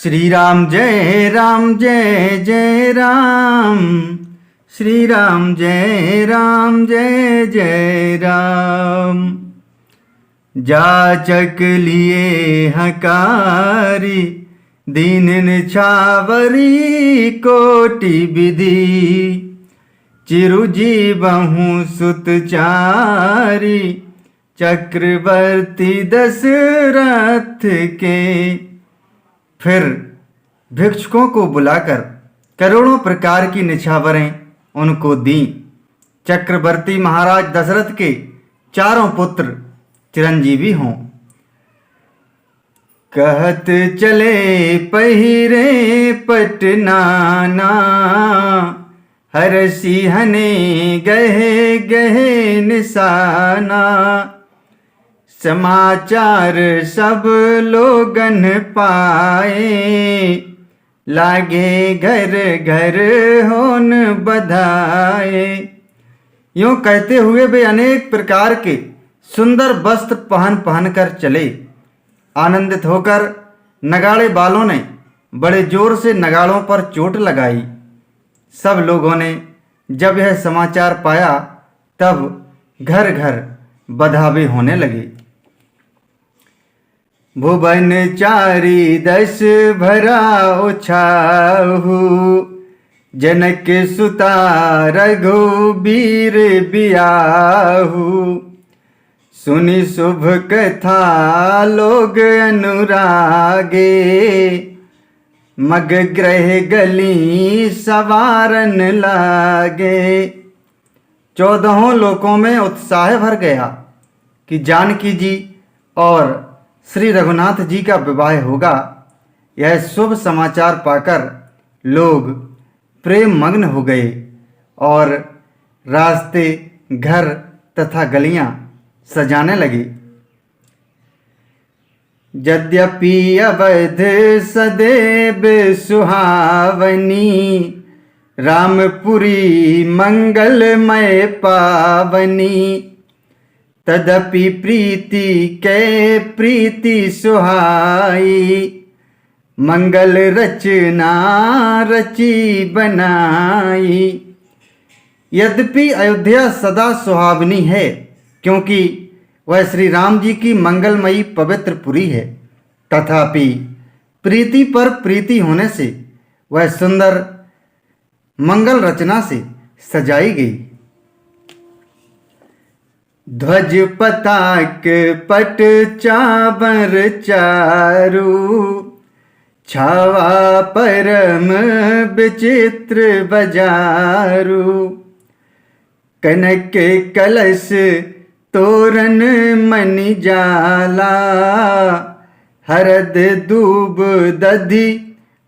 श्री राम जय राम जय जय राम। श्री राम जय राम जय जय राम। जाचक लिए हकारी दीन निछावरी कोटि विधि। चिरुजी बहु सुत चारी चक्रवर्ती दशरथ के। फिर भिक्षुकों को बुलाकर करोड़ों प्रकार की निछावरें उनको दी। चक्रवर्ती महाराज दशरथ के चारों पुत्र चिरंजीवी हों। कहत चले पहिरे पटनाना हर सिंहने गहे गहे निशाना। समाचार सब लोगन पाए लागे घर घर होन बधाए। यूं कहते हुए वे अनेक प्रकार के सुंदर वस्त्र पहन पहन कर चले। आनंदित होकर नगाड़े वालों ने बड़े जोर से नगाड़ों पर चोट लगाई। सब लोगों ने जब यह समाचार पाया तब घर घर बधावे होने लगे। भुवन चारी दश भरा उछाहु जनक सुता रघुबीर बियाहु। सुनि शुभ कथा लोग अनुरागे मग ग्रह गली सवारन लागे। 14 लोकों में उत्साह भर गया कि जानकी जी और श्री रघुनाथ जी का विवाह होगा। यह शुभ समाचार पाकर लोग प्रेम मग्न हो गए और रास्ते घर तथा गलियां सजाने लगे। यद्यपि अवध सदैव सुहावनी रामपुरी मंगलमय पावनी। तदपि प्रीति कै प्रीति सुहाई मंगल रचना रची बनाई। यद्यपि अयोध्या सदा सुहावनी है क्योंकि वह श्री राम जी की मंगलमयी पवित्र पुरी है, तथापि प्रीति पर प्रीति होने से वह सुंदर मंगल रचना से सजाई गई। ध्वज पताक पट चावर चारु छावा परम विचित्र बजारू। कनक कलश तोरण मणि जाला हरद दूब दधि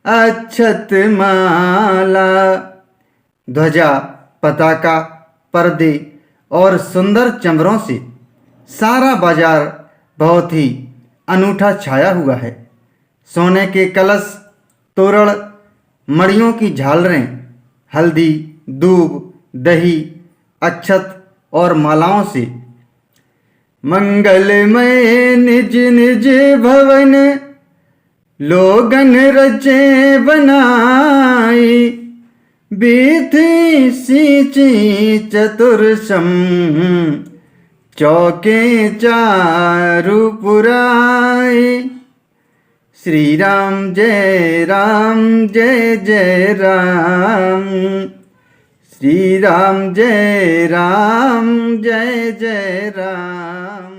अक्षत माला। ध्वजा पताका पर्दे और सुंदर चंद्रों से सारा बाजार बहुत ही अनूठा छाया हुआ है। सोने के कलश तोरण मणियों की झालरें हल्दी दूब दही अक्षत और मालाओं से मंगलमय निज निज भवन लोगन रचे बनाई। बीथी सींची चतुर्सम चौके चारु पुराई। श्री राम जय जय राम। श्री राम जय जय राम।